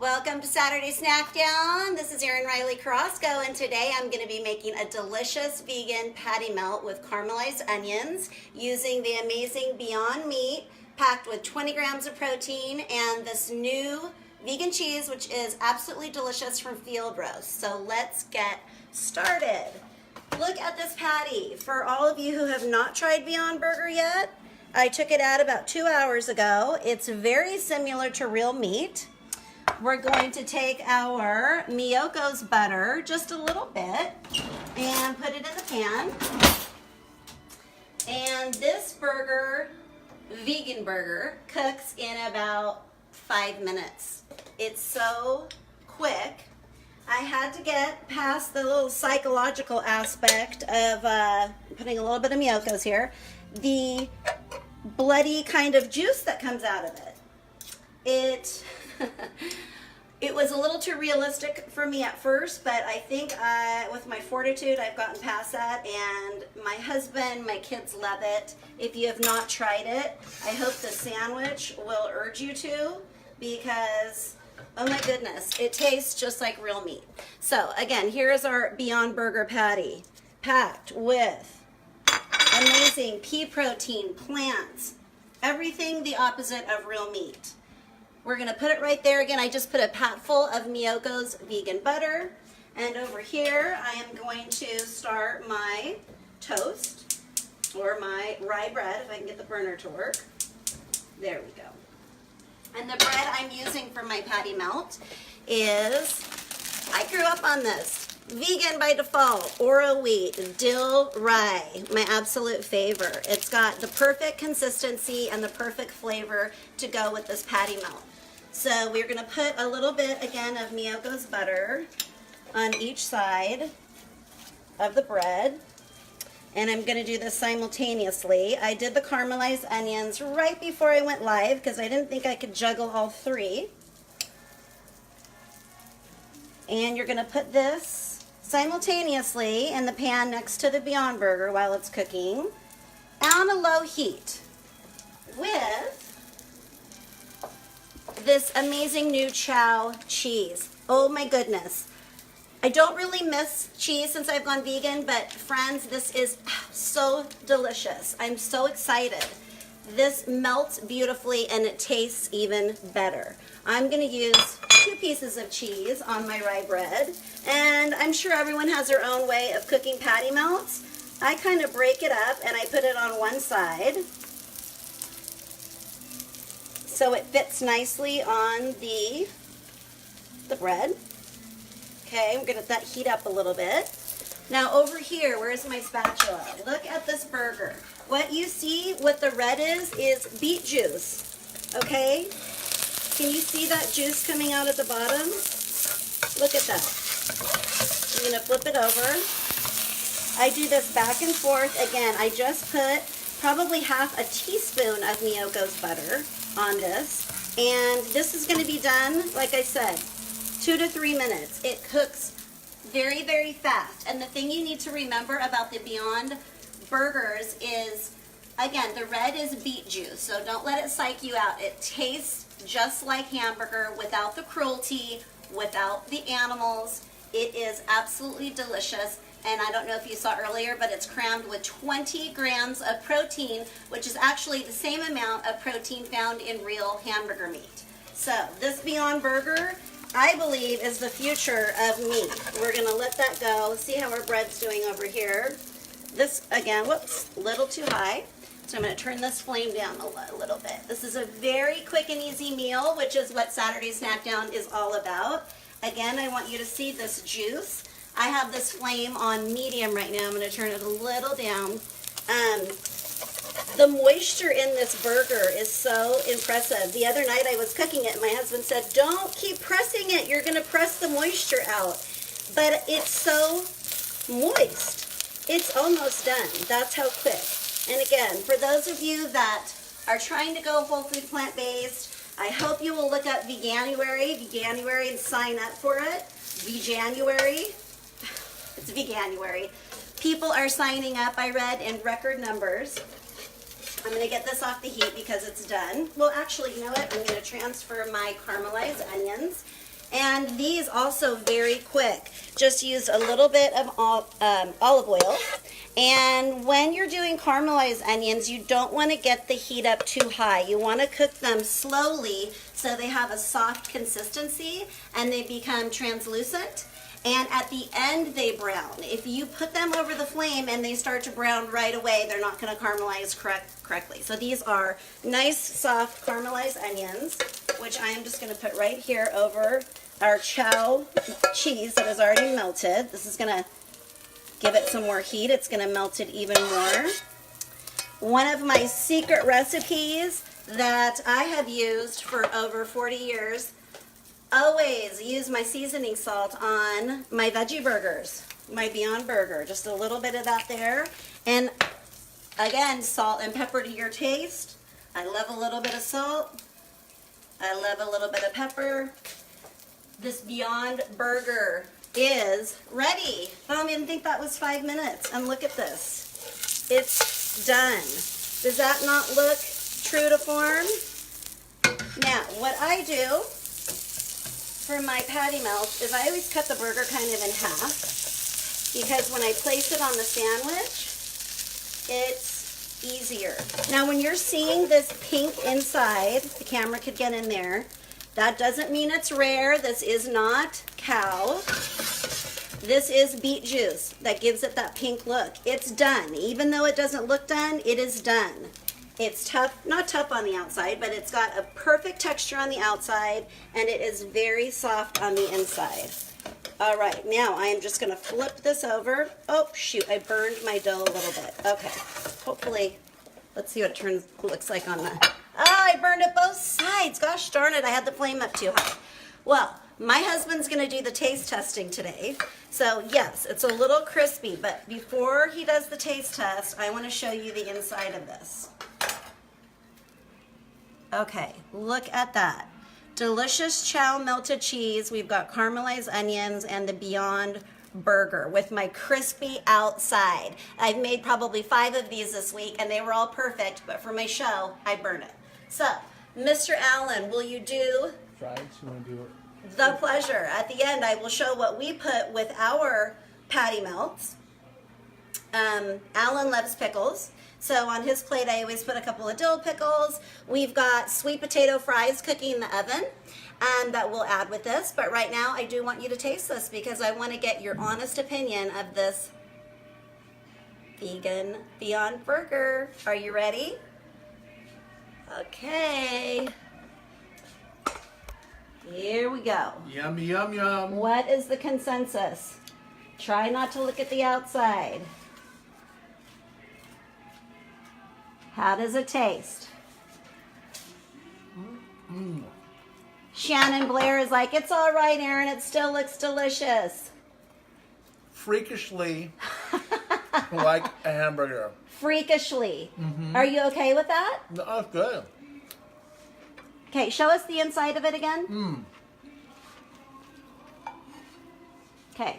Welcome to Saturday Snack Down. This is Erin Riley-Carrasco, and today I'm going to be making a delicious vegan patty melt with caramelized onions using the amazing Beyond Meat packed with 20 grams of protein and this new vegan cheese, which is absolutely delicious from Field Roast. So let's get started. Look at this patty. For all of you who have not tried Beyond Burger yet, I took it out about 2 hours ago. It's very similar to real meat. We're going to take our Miyoko's butter, just a little bit, and put it in the pan. And this burger, vegan burger, cooks in about 5 minutes. It's so quick. I had to get past the little psychological aspect of putting a little bit of Miyoko's here. The bloody kind of juice that comes out of it. It was a little too realistic for me at first, but I think with my fortitude, I've gotten past that, and my husband, my kids love it. If you have not tried it, I hope the sandwich will urge you to, because, oh my goodness, it tastes just like real meat. So again, here is our Beyond Burger patty, packed with amazing pea protein, plants, everything the opposite of real meat. We're going to put it right there. Again, I just put a pat full of Miyoko's vegan butter. And over here, I am going to start my toast, or my rye bread, if I can get the burner to work. There we go. And the bread I'm using for my patty melt is, I grew up on this, vegan by default, Oro wheat, dill rye, my absolute favorite. It's got the perfect consistency and the perfect flavor to go with this patty melt. So we're going to put a little bit, again, of Miyoko's butter on each side of the bread. And I'm going to do this simultaneously. I did the caramelized onions right before I went live because I didn't think I could juggle all three. And you're going to put this simultaneously in the pan next to the Beyond Burger while it's cooking on a low heat with this amazing new Chow cheese. Oh my goodness. I don't really miss cheese since I've gone vegan, but friends, this is so delicious. I'm so excited. This melts beautifully and it tastes even better. I'm going to use 2 pieces of cheese on my rye bread, and I'm sure everyone has their own way of cooking patty melts. I kind of break it up and I put it on one side so it fits nicely on the bread. Okay, I'm going to let that heat up a little bit. Now over here, where's my spatula? Look at this burger. What you see, what the red is beet juice. Okay? Can you see that juice coming out at the bottom? Look at that. I'm going to flip it over. I do this back and forth. Again, I just put probably half a teaspoon of Miyoko's butter on this. And this is going to be done, like I said, 2 to 3 minutes. It cooks very, very fast. And the thing you need to remember about the Beyond Burgers is, again, the red is beet juice, so don't let it psych you out. It tastes just like hamburger without the cruelty, without the animals. It is absolutely delicious. And I don't know if you saw earlier, but it's crammed with 20 grams of protein, which is actually the same amount of protein found in real hamburger meat. So this Beyond Burger, I believe, is the future of meat. We're going to let that go. See how our bread's doing over here. This, again, whoops, a little too high. So I'm going to turn this flame down a little bit. This is a very quick and easy meal, which is what Saturday Snack Down is all about. Again, I want you to see this juice. I have this flame on medium right now. I'm going to turn it a little down. The moisture in this burger is so impressive. The other night I was cooking it and my husband said, don't keep pressing it. You're going to press the moisture out. But it's so moist. It's almost done. That's how quick. And again, for those of you that are trying to go whole food plant-based, I hope you will look up Veganuary, and sign up for it. Veganuary. It's Veganuary. People are signing up, I read, in record numbers. I'm going to get this off the heat because it's done. Well, actually, you know what? I'm going to transfer my caramelized onions. And these also very quick. Just use a little bit of olive oil. And when you're doing caramelized onions, you don't want to get the heat up too high. You want to cook them slowly so they have a soft consistency and they become translucent. And at the end, they brown. If you put them over the flame and they start to brown right away, they're not going to caramelize correctly. So these are nice, soft caramelized onions, which I am just going to put right here over our chow cheese that is already melted. This is going to give it some more heat. It's going to melt it even more. One of my secret recipes that I have used for over 40 years, always use my seasoning salt on my veggie burgers, my Beyond Burger. Just a little bit of that there. And again, salt and pepper to your taste. I love a little bit of salt. I love a little bit of pepper. This Beyond Burger is ready. I don't even think that was 5 minutes. And look at this. It's done. Does that not look true to form? Now, what I do for my patty melt is I always cut the burger kind of in half, because when I place it on the sandwich, it's easier. Now when you're seeing this pink inside, the camera could get in there, that doesn't mean it's rare. This is not cow. This is beet juice that gives it that pink look. It's done. Even though it doesn't look done, it is done. It's tough, not tough on the outside, but it's got a perfect texture on the outside, and it is very soft on the inside. All right, now I am just gonna flip this over. Oh, shoot, I burned my dough a little bit. Okay, hopefully, let's see what it looks like on the, oh, I burned it both sides. Gosh darn it, I had the flame up too high. Well, my husband's gonna do the taste testing today. So yes, it's a little crispy, but before he does the taste test, I wanna show you the inside of this. Okay, look at that. Delicious chow melted cheese. We've got caramelized onions and the Beyond Burger with my crispy outside. I've made probably 5 of these this week and they were all perfect, but for my show, I burn it. So, Mr. Allen, will you do fries? You want to do it? The pleasure. At the end, I will show what we put with our patty melts. Allen loves pickles. So on his plate, I always put a couple of dill pickles. We've got sweet potato fries cooking in the oven that we'll add with this. But right now, I do want you to taste this because I want to get your honest opinion of this vegan Beyond Burger. Are you ready? Okay. Here we go. Yum, yum, yum. What is the consensus? Try not to look at the outside. How does it taste? Shannon Blair is like, it's all right, Erin. It still looks delicious. Freakishly like a hamburger. Freakishly. Are you okay with that? No, that's good. Okay, show us the inside of it again. Okay.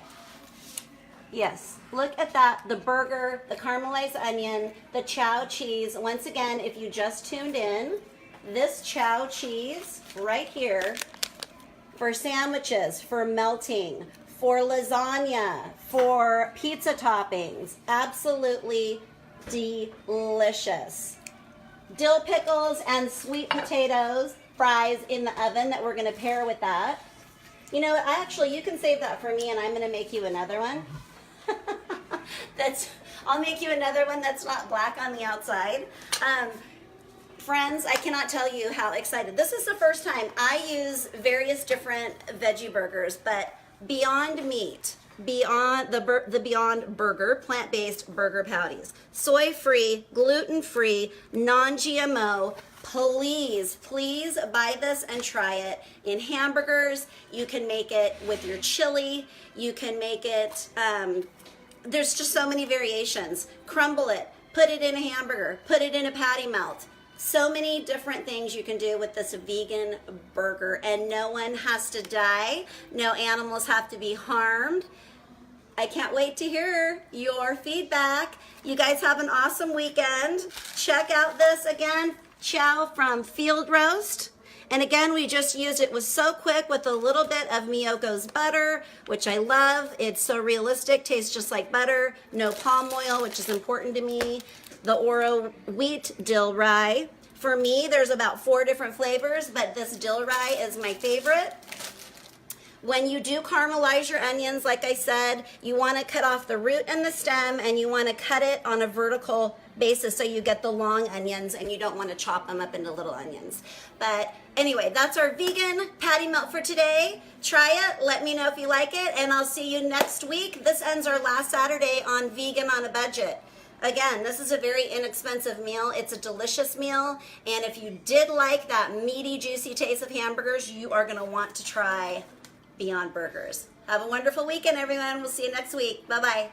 Yes, look at that, the burger, the caramelized onion, the chow cheese. Once again, if you just tuned in, this chow cheese right here for sandwiches, for melting, for lasagna, for pizza toppings, absolutely delicious. Dill pickles and sweet potatoes, fries in the oven that we're gonna pair with that. You know, you can save that for me and I'm gonna make you another one. I'll make you another one that's not black on the outside. Friends, I cannot tell you how excited. This is the first time I use various different veggie burgers, but Beyond Meat, the Beyond Burger, plant-based burger patties, soy-free, gluten-free, non-GMO. Please, please buy this and try it in hamburgers. You can make it with your chili. You can make it, there's just so many variations. Crumble it, put it in a hamburger, put it in a patty melt. So many different things you can do with this vegan burger, and no one has to die. No animals have to be harmed. I can't wait to hear your feedback. You guys have an awesome weekend. Check out this again. Chow from Field Roast. And again, we just used, it was so quick with a little bit of Miyoko's butter, which I love. It's so realistic, tastes just like butter. No palm oil, which is important to me. The Oro wheat dill rye. For me, there's about 4 different flavors, but this dill rye is my favorite. When you do caramelize your onions, like I said, you want to cut off the root and the stem, and you want to cut it on a vertical basis so you get the long onions, and you don't want to chop them up into little onions. But anyway, that's our vegan patty melt for today. Try it, let me know if you like it, and I'll see you next week. This ends our last Saturday on Vegan on a Budget. Again, this is a very inexpensive meal. It's a delicious meal, and if you did like that meaty, juicy taste of hamburgers, you are going to want to try Beyond Burgers. Have a wonderful weekend, everyone. We'll see you next week. Bye-bye.